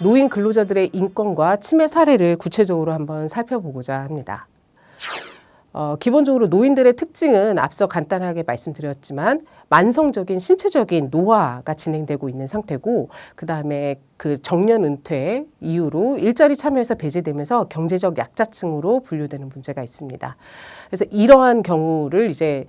노인 근로자들의 인권과 침해 사례를 구체적으로 한번 살펴보고자 합니다. 기본적으로 노인들의 특징은 앞서 간단하게 말씀드렸지만 만성적인 신체적인 노화가 진행되고 있는 상태고, 그 다음에 그 정년 은퇴 이후로 일자리 참여에서 배제되면서 경제적 약자층으로 분류되는 문제가 있습니다. 그래서 이러한 경우를 이제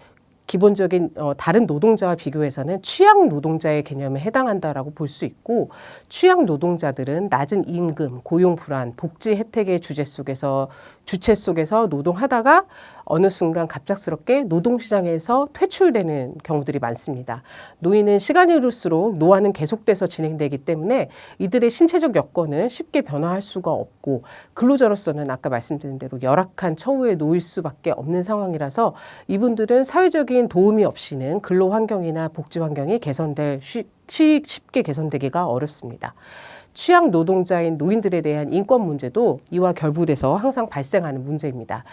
기본적인 다른 노동자와 비교해서는 취약 노동자의 개념에 해당한다라고 볼 수 있고, 취약 노동자들은 낮은 임금, 고용 불안, 복지 혜택의 주체 속에서 노동하다가 어느 순간 갑작스럽게 노동시장에서 퇴출되는 경우들이 많습니다. 노인은 시간이 흐를수록 노화는 계속돼서 진행되기 때문에 이들의 신체적 여건은 쉽게 변화할 수가 없고, 근로자로서는 아까 말씀드린 대로 열악한 처우에 놓일 수밖에 없는 상황이라서 이분들은 사회적인 도움이 없이는 근로 환경이나 복지 환경이 쉽게 개선되기가 어렵습니다. 취약 노동자인 노인들에 대한 인권 문제도 이와 결부돼서 항상 발생하는 문제입니다.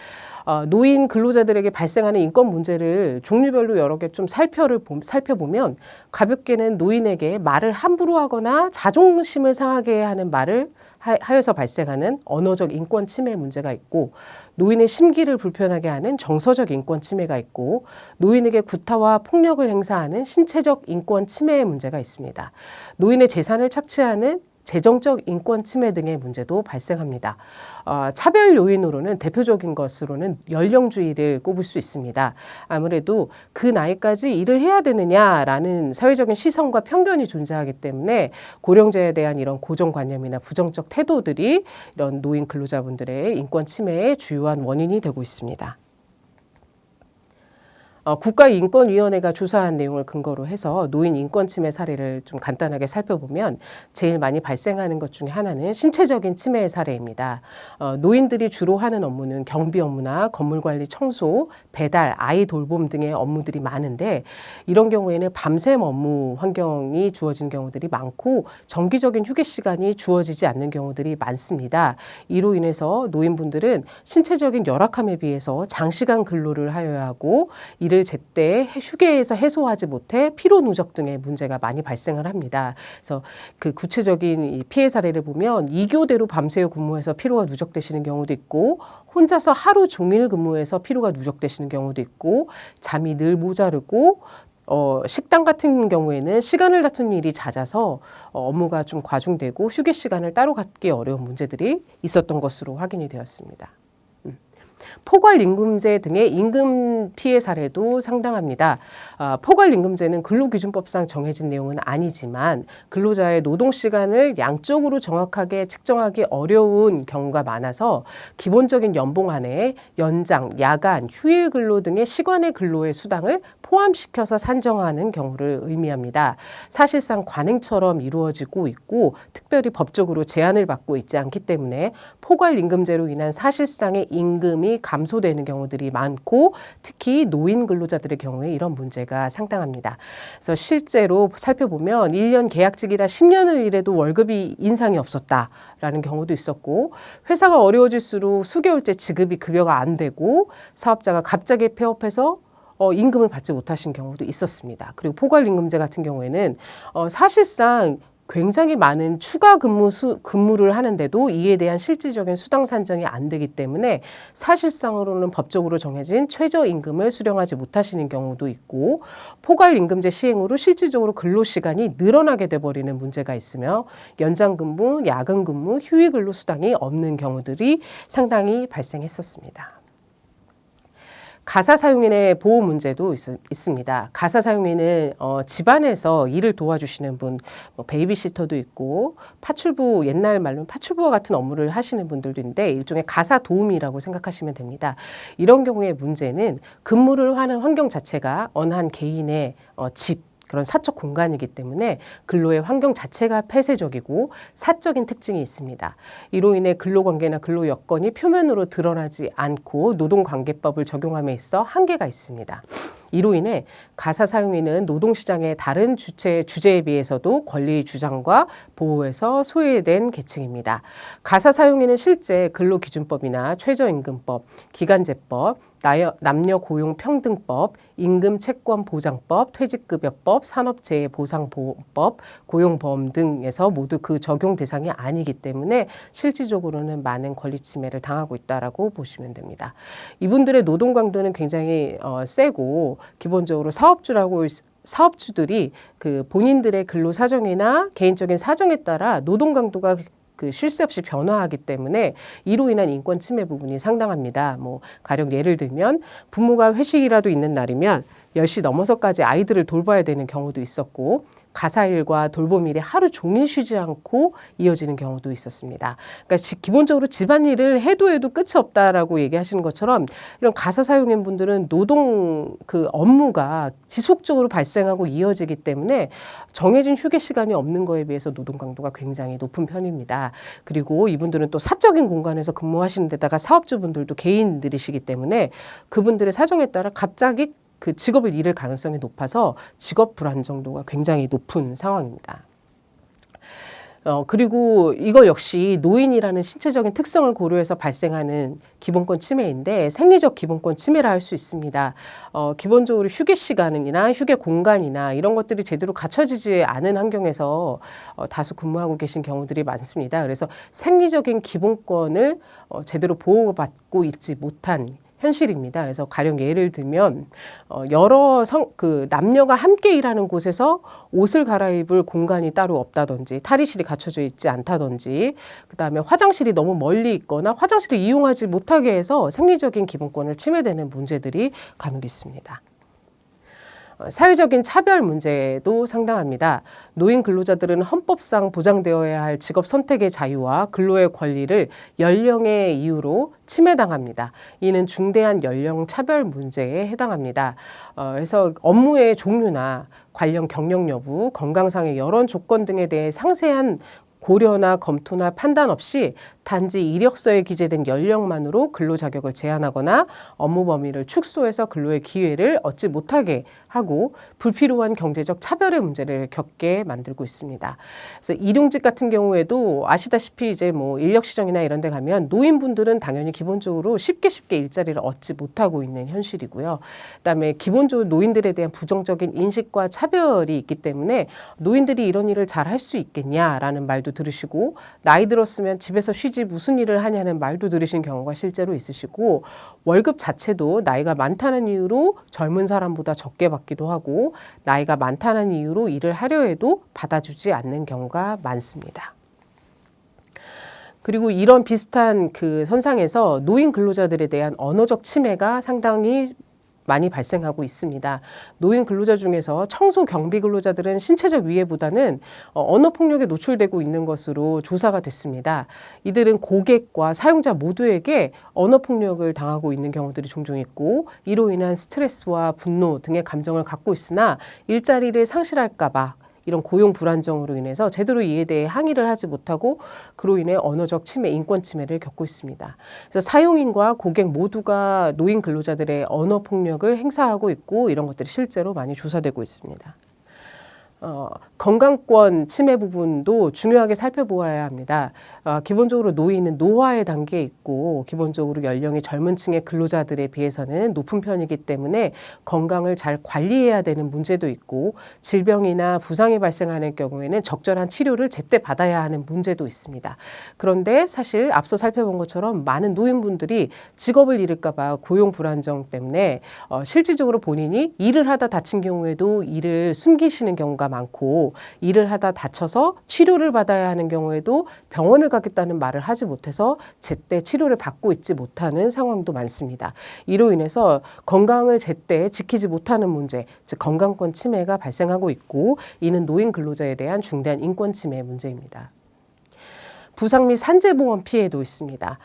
노인 근로자들에게 발생하는 인권 문제를 종류별로 여러 개 좀 살펴보면, 가볍게는 노인에게 말을 함부로 하거나 자존심을 상하게 하는 말을 하여서 발생하는 언어적 인권 침해 문제가 있고, 노인의 심기를 불편하게 하는 정서적 인권 침해가 있고, 노인에게 구타와 폭력을 행사하는 신체적 인권 침해의 문제가 있습니다. 노인의 재산을 착취하는 재정적 인권 침해 등의 문제도 발생합니다. 차별 요인으로는 대표적인 것으로는 연령주의를 꼽을 수 있습니다. 아무래도 그 나이까지 일을 해야 되느냐라는 사회적인 시선과 편견이 존재하기 때문에 고령자에 대한 이런 고정관념이나 부정적 태도들이 이런 노인 근로자분들의 인권 침해의 주요한 원인이 되고 있습니다. 국가인권위원회가 조사한 내용을 근거로 해서 노인 인권 침해 사례를 좀 간단하게 살펴보면, 제일 많이 발생하는 것 중에 하나는 신체적인 침해의 사례입니다. 노인들이 주로 하는 업무는 경비 업무나 건물 관리, 청소, 배달, 아이 돌봄 등의 업무들이 많은데, 이런 경우에는 밤샘 업무 환경이 주어진 경우들이 많고 정기적인 휴게 시간이 주어지지 않는 경우들이 많습니다. 이로 인해서 노인분들은 신체적인 열악함에 비해서 장시간 근로를 하여야 하고, 이를 제때 휴게에서 해소하지 못해 피로 누적 등의 문제가 많이 발생을 합니다. 그래서 그 구체적인 이 피해 사례를 보면 2교대로 밤새 근무해서 피로가 누적되시는 경우도 있고, 혼자서 하루 종일 근무해서 피로가 누적되시는 경우도 있고, 잠이 늘 모자르고, 식당 같은 경우에는 시간을 다투는 일이 잦아서 업무가 좀 과중되고 휴게 시간을 따로 갖기 어려운 문제들이 있었던 것으로 확인이 되었습니다. 포괄임금제 등의 임금 피해 사례도 상당합니다. 포괄임금제는 근로기준법상 정해진 내용은 아니지만 근로자의 노동시간을 양적으로 정확하게 측정하기 어려운 경우가 많아서 기본적인 연봉 안에 연장, 야간, 휴일 근로 등의 시간의 근로의 수당을 포함시켜서 산정하는 경우를 의미합니다. 사실상 관행처럼 이루어지고 있고 특별히 법적으로 제한을 받고 있지 않기 때문에 포괄임금제로 인한 사실상의 임금이 감소되는 경우들이 많고, 특히 노인 근로자들의 경우에 이런 문제가 상당합니다. 그래서 실제로 살펴보면 1년 계약직이라 10년을 일해도 월급이 인상이 없었다라는 경우도 있었고, 회사가 어려워질수록 수개월째 지급이 급여가 안 되고 사업자가 갑자기 폐업해서 임금을 받지 못하신 경우도 있었습니다. 그리고 포괄임금제 같은 경우에는 사실상 굉장히 많은 추가 근무를 하는데도 이에 대한 실질적인 수당 산정이 안 되기 때문에 사실상으로는 법적으로 정해진 최저임금을 수령하지 못하시는 경우도 있고, 포괄임금제 시행으로 실질적으로 근로시간이 늘어나게 돼버리는 문제가 있으며 연장근무, 야근근무, 휴일근로 수당이 없는 경우들이 상당히 발생했었습니다. 가사 사용인의 보호 문제도 있습니다. 가사 사용인은 집안에서 일을 도와주시는 분, 베이비시터도 있고 파출부, 옛날 말로는 파출부와 같은 업무를 하시는 분들도 있는데 일종의 가사 도우미라고 생각하시면 됩니다. 이런 경우의 문제는 근무를 하는 환경 자체가 어느 한 개인의 집, 그런 사적 공간이기 때문에 근로의 환경 자체가 폐쇄적이고 사적인 특징이 있습니다. 이로 인해 근로관계나 근로 여건이 표면으로 드러나지 않고 노동관계법을 적용함에 있어 한계가 있습니다. 이로 인해 가사 사용인은 노동시장의 다른 주제에 비해서도 권리 주장과 보호에서 소외된 계층입니다. 가사 사용인은 실제 근로기준법이나 최저임금법, 기간제법, 남녀고용평등법, 임금채권보장법, 퇴직급여법, 산업재해보상보호법, 고용보험 등에서 모두 그 적용 대상이 아니기 때문에 실질적으로는 많은 권리 침해를 당하고 있다라고 보시면 됩니다. 이분들의 노동 강도는 굉장히 세고 기본적으로 사업주들이 그 본인들의 근로 사정이나 개인적인 사정에 따라 노동 강도가 쉴 새 없이 변화하기 때문에 이로 인한 인권 침해 부분이 상당합니다. 가령 예를 들면 부모가 회식이라도 있는 날이면 10시 넘어서까지 아이들을 돌봐야 되는 경우도 있었고 가사일과 돌봄 일이 하루 종일 쉬지 않고 이어지는 경우도 있었습니다. 그러니까 기본적으로 집안일을 해도 끝이 없다라고 얘기하시는 것처럼 이런 가사 사용인 분들은 노동 업무가 지속적으로 발생하고 이어지기 때문에 정해진 휴게 시간이 없는 거에 비해서 노동 강도가 굉장히 높은 편입니다. 그리고 이분들은 또 사적인 공간에서 근무하시는 데다가 사업주분들도 개인들이시기 때문에 그분들의 사정에 따라 갑자기 그 직업을 잃을 가능성이 높아서 직업 불안 정도가 굉장히 높은 상황입니다. 그리고 이거 역시 노인이라는 신체적인 특성을 고려해서 발생하는 기본권 침해인데 생리적 기본권 침해라 할 수 있습니다. 기본적으로 휴게 시간이나 휴게 공간이나 이런 것들이 제대로 갖춰지지 않은 환경에서 다수 근무하고 계신 경우들이 많습니다. 그래서 생리적인 기본권을 제대로 보호받고 있지 못한 현실입니다. 그래서 가령 예를 들면 여러 남녀가 함께 일하는 곳에서 옷을 갈아입을 공간이 따로 없다든지 탈의실이 갖춰져 있지 않다든지 그다음에 화장실이 너무 멀리 있거나 화장실을 이용하지 못하게 해서 생리적인 기본권을 침해되는 문제들이 간혹 있습니다. 사회적인 차별 문제도 상당합니다. 노인 근로자들은 헌법상 보장되어야 할 직업 선택의 자유와 근로의 권리를 연령의 이유로 침해당합니다. 이는 중대한 연령 차별 문제에 해당합니다. 그래서 업무의 종류나 관련 경력 여부, 건강상의 여러 조건 등에 대해 상세한 고려나 검토나 판단 없이 단지 이력서에 기재된 연령만으로 근로 자격을 제한하거나 업무 범위를 축소해서 근로의 기회를 얻지 못하게 하고 불필요한 경제적 차별의 문제를 겪게 만들고 있습니다. 그래서 일용직 같은 경우에도 아시다시피 이제 인력 시정이나 이런 데 가면 노인분들은 당연히 기본적으로 쉽게 일자리를 얻지 못하고 있는 현실이고요. 그다음에 기본적으로 노인들에 대한 부정적인 인식과 차별이 있기 때문에 노인들이 이런 일을 잘 할 수 있겠냐라는 말도 들으시고 나이 들었으면 집에서 쉬지 무슨 일을 하냐는 말도 들으신 경우가 실제로 있으시고 월급 자체도 나이가 많다는 이유로 젊은 사람보다 적게 받기도 하고 나이가 많다는 이유로 일을 하려 해도 받아주지 않는 경우가 많습니다. 그리고 이런 비슷한 그 선상에서 노인 근로자들에 대한 언어적 침해가 상당히 많이 발생하고 있습니다. 노인 근로자 중에서 청소 경비 근로자들은 신체적 위해보다는 언어 폭력에 노출되고 있는 것으로 조사가 됐습니다. 이들은 고객과 사용자 모두에게 언어 폭력을 당하고 있는 경우들이 종종 있고 이로 인한 스트레스와 분노 등의 감정을 갖고 있으나 일자리를 상실할까 봐 이런 고용 불안정으로 인해서 제대로 이에 대해 항의를 하지 못하고 그로 인해 언어적 침해, 인권 침해를 겪고 있습니다. 그래서 사용인과 고객 모두가 노인 근로자들의 언어 폭력을 행사하고 있고 이런 것들이 실제로 많이 조사되고 있습니다. 건강권 침해 부분도 중요하게 살펴보아야 합니다. 기본적으로 노인은 노화의 단계에 있고 기본적으로 연령이 젊은 층의 근로자들에 비해서는 높은 편이기 때문에 건강을 잘 관리해야 되는 문제도 있고 질병이나 부상이 발생하는 경우에는 적절한 치료를 제때 받아야 하는 문제도 있습니다. 그런데 사실 앞서 살펴본 것처럼 많은 노인분들이 직업을 잃을까 봐 고용 불안정 때문에 실질적으로 본인이 일을 하다 다친 경우에도 일을 숨기시는 경우가 많고 일을 하다 다쳐서 치료를 받아야 하는 경우에도 병원을 가겠다는 말을 하지 못해서 제때 치료를 받고 있지 못하는 상황도 많습니다. 이로 인해서 건강을 제때 지키지 못하는 문제, 즉 건강권 침해가 발생하고 있고 이는 노인 근로자에 대한 중대한 인권 침해 문제입니다. 부상 및 산재보험 피해도 있습니다.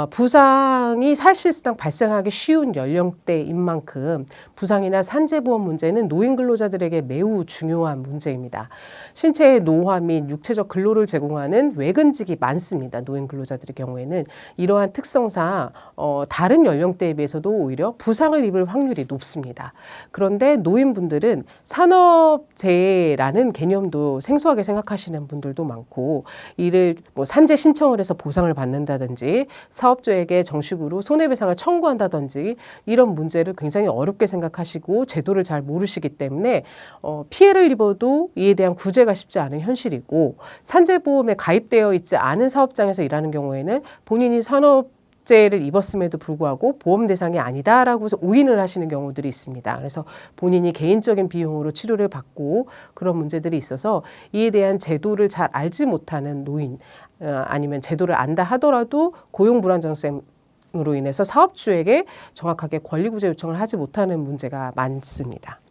부상이 사실상 발생하기 쉬운 연령대인 만큼 부상이나 산재보험 문제는 노인 근로자들에게 매우 중요한 문제입니다. 신체의 노화 및 육체적 근로를 제공하는 외근직이 많습니다. 노인 근로자들의 경우에는 이러한 특성상 다른 연령대에 비해서도 오히려 부상을 입을 확률이 높습니다. 그런데 노인분들은 산업재해라는 개념도 생소하게 생각하시는 분들도 많고 이를 산재 신청을 해서 보상을 받는다든지 사업주에게 정식으로 손해배상을 청구한다든지 이런 문제를 굉장히 어렵게 생각하시고 제도를 잘 모르시기 때문에 피해를 입어도 이에 대한 구제가 쉽지 않은 현실이고 산재보험에 가입되어 있지 않은 사업장에서 일하는 경우에는 본인이 산업재해를 입었음에도 불구하고 보험 대상이 아니다라고 해서 오인을 하시는 경우들이 있습니다. 그래서 본인이 개인적인 비용으로 치료를 받고 그런 문제들이 있어서 이에 대한 제도를 잘 알지 못하는 노인 아니면 제도를 안다 하더라도 고용 불안정성으로 인해서 사업주에게 정확하게 권리구제 요청을 하지 못하는 문제가 많습니다.